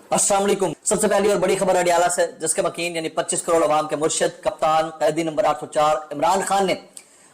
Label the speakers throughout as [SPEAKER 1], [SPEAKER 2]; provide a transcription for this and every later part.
[SPEAKER 1] अस्सलाम वालेकुम। सबसे पहली और बड़ी खबर अडियाला से, जिसके मकीन यानी 25 करोड़ अवाम के मुर्शिद, कप्तान, कैदी नंबर 804 इमरान खान ने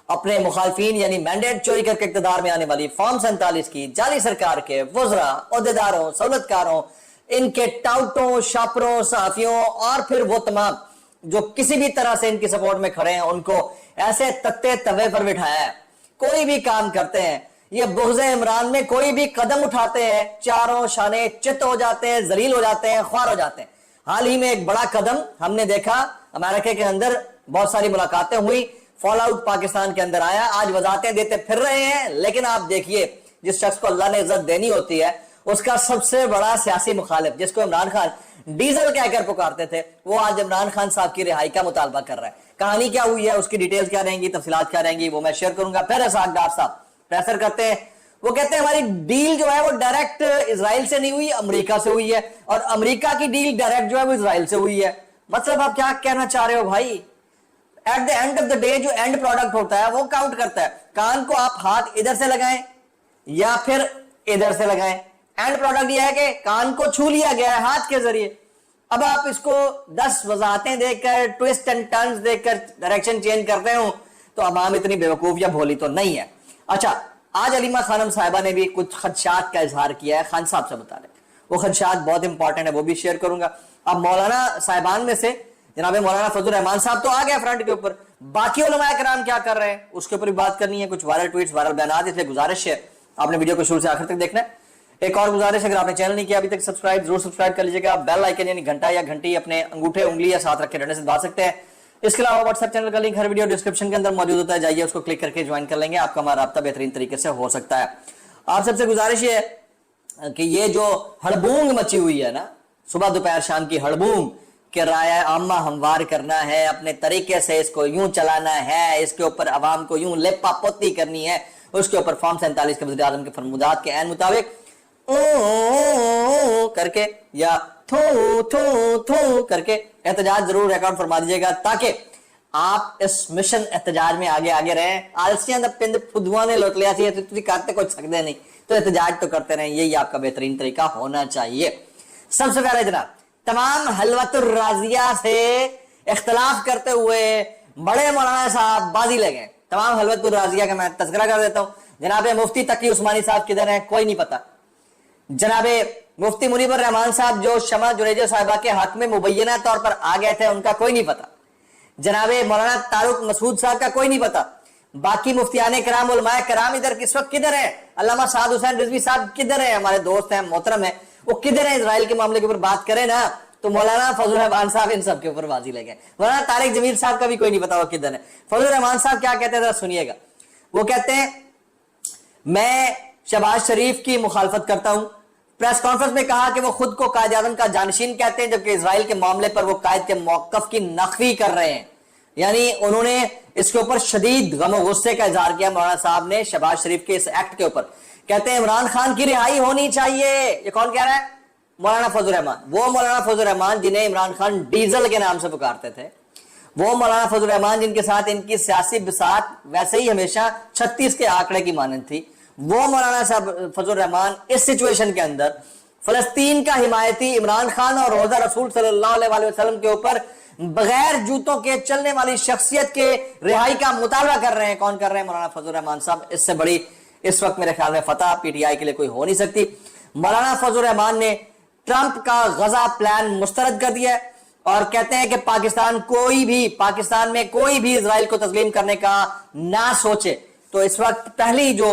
[SPEAKER 1] अपने मुखालफिन यानी मैंडेट चोरी करके इक़्तिदार में आने वाली फॉर्म 47 की जाली सरकार के वज़रा, ओहदेदारों, सहूलतकारों, इनके टाउटों, शापरों, सहाफियों और फिर वो तमाम जो किसी भी तरह से इनकी सपोर्ट में खड़े हैं, उनको ऐसे तत्ते तवे पर बिठाया है। कोई भी काम करते हैं, ये बुग़्ज़ इमरान में कोई भी कदम उठाते हैं, चारों शाने चित हो जाते हैं, जलील हो जाते हैं, ख्वार हो जाते हैं। हाल ही में एक बड़ा कदम हमने देखा, अमेरिका के अंदर बहुत सारी मुलाकातें हुई, फॉल आउट पाकिस्तान के अंदर आया, आज वजाहतें देते फिर रहे हैं। लेकिन आप देखिए, जिस शख्स को अल्लाह ने इज्जत देनी होती है, उसका सबसे बड़ा सियासी मुखालिफ, जिसको इमरान खान डीजल कहकर पुकारते थे, वो आज इमरान खान साहब की रिहाई का मुतालबा कर रहा है। कहानी क्या हुई है, उसकी डिटेल्स क्या रहेंगी, तफसीलात क्या रहेंगी, वो मैं शेयर करूंगा। फिर इसाक डार साहब प्रेशर करते हैं, वो कहते हैं हमारी डील जो है वो डायरेक्ट इजराइल से नहीं हुई, अमेरिका से हुई है, और अमेरिका की डील डायरेक्ट जो है वो इजराइल से हुई है। मतलब आप क्या कहना चाह रहे हो भाई? At the end of the day जो एंड प्रोडक्ट होता है वो काउंट करता है। कान को आप हाथ इधर से लगाएं या फिर इधर से लगाएं, एंड प्रोडक्ट यह है कि कान को छू लिया गया है हाथ के जरिए। अब आप इसको 10 वजाहतें देकर, ट्विस्ट एंड टर्न्स देकर डायरेक्शन चेंज करते हो तो अवाम इतनी बेवकूफ या भोली तो नहीं है। अच्छा, आज अलीमा खानम साहिबा ने भी कुछ खदशात का इजहार किया है खान साहब से मुतालिक। वो खदशात बहुत इंपॉर्टेंट है, वो भी शेयर करूंगा। अब मौलाना साहिबान में से जनाब मौलाना फजल रहमान साहब तो आ गए फ्रंट के ऊपर, बाकी उलमाए किराम क्या कर रहे हैं उसके ऊपर भी बात करनी है। कुछ वायरल ट्वीट्स, वायरल बयान, इसलिए गुजारिश है आपने वीडियो को शुरू से आखिर तक देखना है। एक और गुजारिश, अगर आपने चैनल नहीं किया अभी तक सब्सक्राइब जरूर सब्सक्राइब कर लीजिएगा। बेल आइकन यानी घंटा या घंटी अपने अंगूठे उंगली या साथ रखे रहने से दबा सकते हैं। इसके अलावा व्हाट्सएप चैनल का लिंक हर वीडियो डिस्क्रिप्शन के अंदर मौजूद होता है, जाइए उसको क्लिक करके ज्वाइन कर लेंगे, आपका हमारा राब्ता बेहतरीन तरीके से हो सकता है। आप सबसे गुजारिश ये है कि ये जो हड़बूंग मची हुई है ना, सुबह दोपहर शाम की हड़बूंग कि राय आमा हमवार करना है, अपने तरीके से इसको यूं चलाना है, इसके ऊपर अवाम को यूं लेपा पोती करनी है, उसके ऊपर फॉर्म 47 के वज़ीर आज़म के फरमुदात के ऐन मुताबिक करके या थू थू थू करके एहतजाज जरूर रिकॉर्ड फरमा दीजिएगा, ताकि आप इस मिशन एहतजाज में आगे आगे रहें। आलसियां दा पिंड फुदुआ ने लुट लिया, तुम करते कुछ सकते नहीं, तो एहतजाज तो करते रहें, यही आपका बेहतरीन तरीका होना चाहिए। सबसे पहले जनाब तमाम हलवतुर राजिया से इख्तलाफ करते हुए बड़े मौलाना साहब बाजी लगे। तमाम हलवतुर राजिया का मैं तज़किरा कर देता हूँ। जनाबे मुफ्ती तकी उस्मानी साहब किधर हैं कोई नहीं पता। जनाबे मुफ्ती मुनीबर रहमान साहब जो शमा जुरेजा साहिबा के हक में मुबैना तौर पर आ गए थे, उनका कोई नहीं पता। जनाबे मौलाना तारुक मसूद साहब का कोई नहीं पता। बाकी मुफ्तियाने कराम, उलमाए कराम इधर किस वक्त किधर है? अल्लामा साद हुसैन रिजवी साहब किधर है? हमारे दोस्त हैं, मोहतरम है, वो किधर है? इजराइल के मामले के ऊपर बात करें ना तो मौलाना फजल रहमान साहब इन सब के ऊपर बाजी लगे। मौलाना तारिक जमील साहब का भी कोई नहीं पता वो किधर है। फजल रहमान साहब क्या कहते हैं जरा सुनिएगा। वो कहते हैं मैं शहबाज शरीफ की मुखालफत करता हूं। प्रेस कॉन्फ्रेंस में कहा कि वो खुद को कायद आज़म का जानशीन कहते हैं, जबकि इजराइल के मामले पर वो कायद के मौकफ की नखवी कर रहे हैं। यानी उन्होंने इसके ऊपर शदीद गम और गुस्से का इजहार किया मौलाना साहब ने शहबाज शरीफ के इस एक्ट के ऊपर। कहते हैं इमरान खान की रिहाई होनी चाहिए। ये कौन कह रहा है? मौलाना फजल रहमान। वो मौलाना फजल रहमान जिन्हें इमरान खान डीजल के नाम से पुकारते थे, वो मौलाना फजल रहमान जिनके साथ इनकी सियासी बिसात वैसे ही हमेशा 36 के आंकड़े की मानंद थी, वो मौलाना साहब फजल रहमान इस सिचुएशन के अंदर फलस्तीन का हिमायती इमरान खान और रोजा रसूल सल्लल्लाहु अलैहि वसल्लम के ऊपर बगैर जूतों के चलने वाली शख्सियत के रिहाई का मुतालबा कर रहे हैं। कौन कर रहे हैं? मौलाना फजल रहमान साहब। इससे बड़ी इस वक्त मेरे ख्याल में फतह पीटीआई के लिए कोई हो नहीं सकती। मौलाना फजल रहमान ने ट्रंप का गजा प्लान मुस्तरद कर दिया है और कहते हैं कि पाकिस्तान में कोई भी इजराइल को तस्लीम करने का ना सोचे। तो इस वक्त पहली जो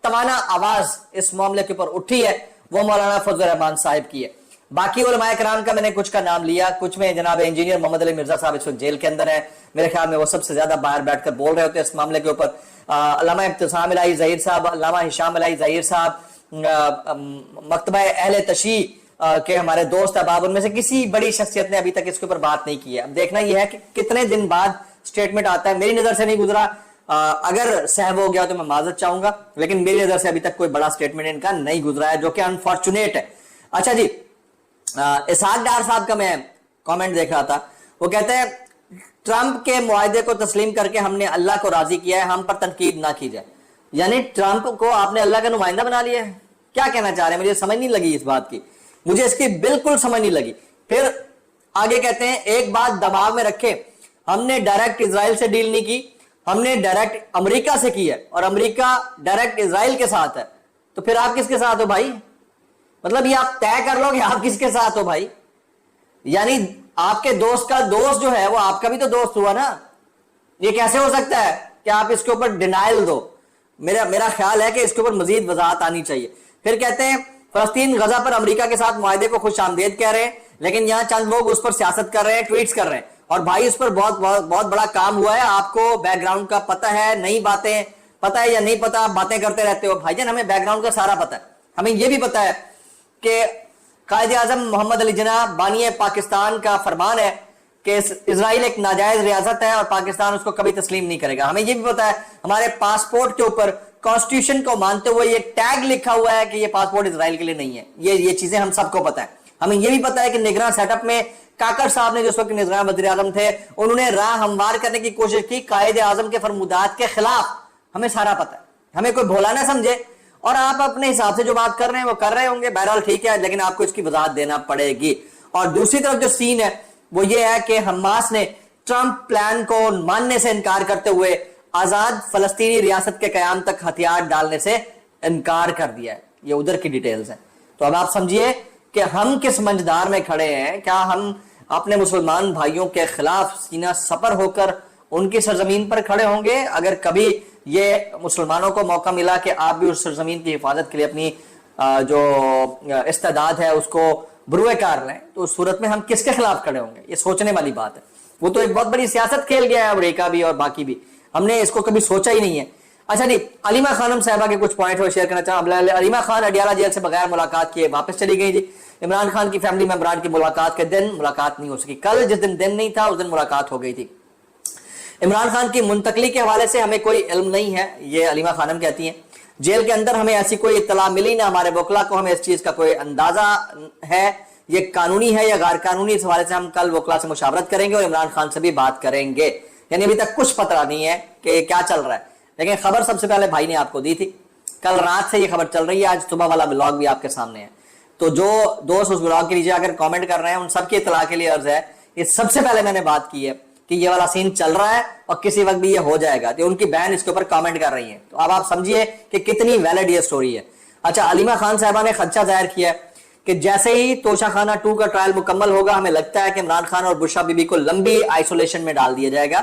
[SPEAKER 1] तवाना आवाज इस मामले के ऊपर उठी है वो मौलाना फजल रहमान साहिब की है। बाकी उलमाए कराम का मैंने कुछ का नाम लिया, कुछ में जनाब इंजीनियर मोहम्मद अली मिर्जा साहब इस वक्त जेल के अंदर है। मेरे ख्याल में वो सबसे ज्यादा बाहर बैठकर बोल रहे होते हैं इस मामले के ऊपर। अल्लामा इब्तिसाम इलाही ज़हीर साहब, अल्लामा हिशाम इलाही ज़हीर साहब, मकतबा अहले तशी के हमारे दोस्त अहबाब, उनमें से किसी बड़ी शख्सियत ने अभी तक इसके ऊपर बात नहीं की है। अब देखना यह है कि कितने दिन बाद स्टेटमेंट आता है। मेरी नजर से नहीं गुजरा, अगर सहब हो गया तो मैं माजरत चाहूंगा, लेकिन मेरी नजर से अभी तक कोई बड़ा स्टेटमेंट इनका नहीं गुजरा है, जो कि अनफॉर्चुनेट है। अच्छा जी, इसाक डार साहब का मैं कमेंट देख रहा था। वो कहते हैं ट्रंप के मुआहदे को तस्लीम करके हमने अल्लाह को राजी किया है, हम पर तनकीद ना की जाए। यानी ट्रंप को आपने अल्लाह का नुमाइंदा बना लिया है। क्या कहना चाह रहे हैं? मुझे समझ नहीं लगी इस बात की। मुझे इसकी बिल्कुल समझ नहीं लगी। फिर आगे कहते हैं एक बात दिमाग में रखें, हमने डायरेक्ट इजराइल से डील नहीं की, हमने डायरेक्ट अमेरिका से की है और अमेरिका डायरेक्ट इजराइल के साथ है। तो फिर आप किसके साथ हो भाई? मतलब ये आप तय कर लो कि आप किसके साथ हो भाई। यानी आपके दोस्त का दोस्त जो है वो आपका भी तो दोस्त हुआ ना। ये कैसे हो सकता है कि आप इसके ऊपर डिनाइल दो? मेरा ख्याल है कि इसके ऊपर मजीद वजाहत आनी चाहिए। फिर कहते हैं फलस्तीन गजा पर अमेरिका के साथ मुआहदे को खुश आमदेद कह रहे हैं, लेकिन यहां चंद लोग उस पर सियासत कर रहे हैं, ट्वीट्स कर रहे हैं। और भाई उस पर बहुत बहुत बहुत बड़ा काम हुआ है, आपको बैकग्राउंड का पता है, नई बातें पता है या नहीं पता, आप बातें करते रहते हो भाईजान। हमें बैकग्राउंड का सारा पता है। हमें यह भी पता है कि कायदे आजम मोहम्मद अली जिन्ना बानी पाकिस्तान का फरमान है कि इजराइल एक नाजायज रियासत है और पाकिस्तान उसको कभी तस्लीम नहीं करेगा। हमें यह भी पता है हमारे पासपोर्ट के ऊपर कॉन्स्टिट्यूशन को मानते हुए ये टैग लिखा हुआ है कि ये पासपोर्ट इजराइल के लिए नहीं है। ये चीजें हम सबको पता है। हमें यह भी पता है कि निगरान सेटअप में काकर साहब ने जो उस वक्त निगरान वज़ीर आज़म थे, उन्होंने राह हमवार करने की कोशिश की कायदे आजम के फरमुदात के खिलाफ। हमें सारा पता है, हमें कोई भोला ना समझे। और आप अपने हिसाब से जो बात कर रहे हैं वो कर रहे होंगे, बहरहाल ठीक है, लेकिन आपको इसकी वजाहत देना पड़ेगी। और दूसरी तरफ जो सीन है वो ये है कि हमास ने ट्रंप प्लान को मानने से इनकार करते हुए आजाद फलस्तीनी रियासत के कयाम तक हथियार डालने से इनकार कर दिया है। ये उधर की डिटेल्स हैं। तो अब आप समझिए कि हम किस मंझदार में खड़े हैं। क्या हम अपने मुसलमान भाइयों के खिलाफ सीना सपर होकर उनकी सरजमीन पर खड़े होंगे? अगर कभी ये मुसलमानों को मौका मिला कि आप भी उस सरजमीन की हिफाजत के लिए अपनी जो इस्तेदाद है उसको बरूए कार लें, तो उस सूरत में हम किसके खिलाफ खड़े होंगे? ये सोचने वाली बात है। वो तो एक बहुत बड़ी सियासत खेल गया है अमेरिका भी और बाकी भी, हमने इसको कभी सोचा ही नहीं है। अच्छा नहीं, अलीमा खानम साहबा के कुछ पॉइंट और शेयर करना चाहूँ। अलीमा खान अडियाला जेल से बगैर मुलाकात किए वापस चली गई जी। इमरान खान की फैमिली मेंबरान की मुलाकात के दिन मुलाकात नहीं हो सकी। कल जिस दिन नहीं था उस दिन मुलाकात हो गई थी। इमरान खान की मुंतकली के हवाले से हमें कोई इल्म नहीं है, ये अलीमा खानम कहती हैं। जेल के अंदर हमें ऐसी कोई इत्तला मिली ना हमारे वकला को हमें इस चीज का कोई अंदाजा है, ये कानूनी है या गैर कानूनी। इस हवाले से हम कल वकला से मुशावरत करेंगे और इमरान खान से भी बात करेंगे। यानी अभी तक कुछ पता नहीं है कि क्या चल रहा है, लेकिन खबर सबसे पहले भाई ने आपको दी थी। कल रात से ये खबर चल रही है, आज सुबह वाला ब्लॉग भी आपके सामने है। तो जो दोस्त उस ब्लॉग के नीचे अगर कमेंट कर रहे हैं उन सबकी इत्तला के लिए अर्ज है, ये सबसे पहले मैंने बात की है कि ये वाला सीन चल रहा है और किसी वक्त भी ये हो जाएगा। तो उनकी बहन इसके ऊपर कमेंट कर रही है। तो अब आप समझिए कि कितनी वैलिड ये स्टोरी है। अच्छा, अलीमा खान साहबा ने खदशा जाहिर किया है कि जैसे ही तोशाखाना 2 का ट्रायल मुकम्मल होगा, हमें लगता है कि इमरान खान और बुशरा बीबी को लंबी आइसोलेशन में डाल दिया जाएगा।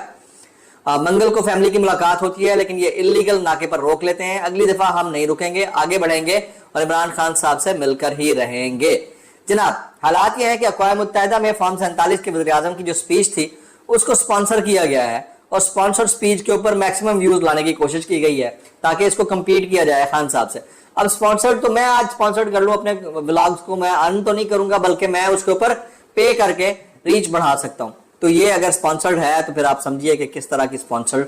[SPEAKER 1] मंगल को फैमिली की मुलाकात होती है, लेकिन ये इलीगल नाके पर रोक लेते हैं। अगली दफा हम नहीं रुकेंगे, आगे बढ़ेंगे और इमरान खान साहब से मिलकर ही रहेंगे। जनाब, हालात ये है कि अक़वाम मुत्तहिदा में फॉर्म 47 के वज़ीर आज़म की जो स्पीच थी उसको स्पॉन्सर किया गया है और स्पॉन्सर स्पीच के ऊपर मैक्सिमम व्यूज लाने की कोशिश की गई है ताकि इसको कंपीट किया जाए खान साहब से। अब स्पॉन्सर्ड तो मैं आज स्पॉन्सर्ड कर लूं अपने व्लॉग्स को, मैं अर्न तो नहीं करूंगा, बल्कि मैं उसके ऊपर पे करके रीच बढ़ा सकता हूं। तो ये अगर स्पॉन्सर्ड है तो फिर आप समझिए कि किस तरह की स्पॉन्सर्ड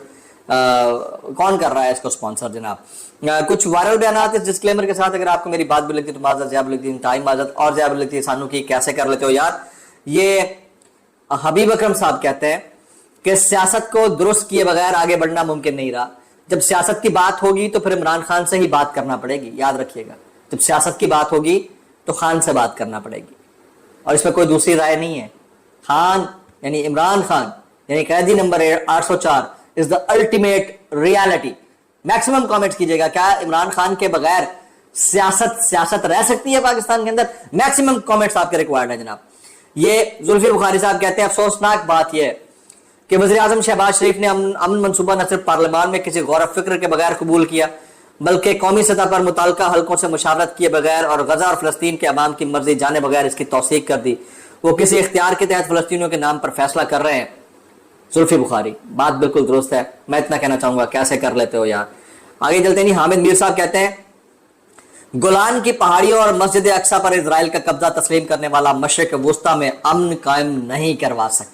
[SPEAKER 1] कौन कर रहा है इसको स्पॉन्सर। जनाब, कुछ वायरल बयान इस डिस्क्लेमर के साथ, अगर आपको मेरी बात भी लगती है तो माजरत, ज़्यादा लगती है इंतहाई माजरत, और ज़्यादा लगती है सानू की कैसे कर लेते हो यार। ये हबीब अकरम साहब कहते हैं कि सियासत को दुरुस्त किए बगैर आगे बढ़ना मुमकिन नहीं रहा। जब सियासत की बात होगी तो फिर इमरान खान से ही बात करना पड़ेगी, याद रखिएगा। जब सियासत की बात होगी तो खान से बात करना पड़ेगी और इसमें कोई दूसरी राय नहीं है। खान यानी इमरान खान यानी कैदी number 804 is the ultimate reality. Maximum comments कीजिएगा, क्या इमरान खान के बगैर सियासत रह सकती है पाकिस्तान के अंदर? मैक्सिमम कमेंट्स आपके रिक्वायर्ड है जनाब। ये जुल्फिकार बुखारी साहब कहते हैं अफसोसनाक बात यह है कि वज़ीर आज़म शहबाज शरीफ ने अमन मनसूबा न सिर्फ पार्लियामान में किसी गौर फिक्र के बगैर कबूल किया, बल्कि कौमी सतह पर मुताल्लिका हल्कों से मुशावरत किए बगैर और गजा और फलस्तीन के अवाम की मर्जी जाने बगैर इसकी तौसीक कर दी। वो किसी इख्तियार के तहत फलस्तीनियों के नाम पर फैसला कर रहे हैं। जुल्फी बुखारी, बात बिल्कुल दुरुस्त है। मैं इतना कहना चाहूंगा, कैसे कर लेते हो यार। आगे चलते नहीं, हामिद मीर साहब कहते हैं गोलान की पहाड़ियों और मस्जिद अक्सा पर इजराइल का कब्जा तस्लीम करने वाला मशरिक वुस्ता में अमन कायम नहीं करवा सकता।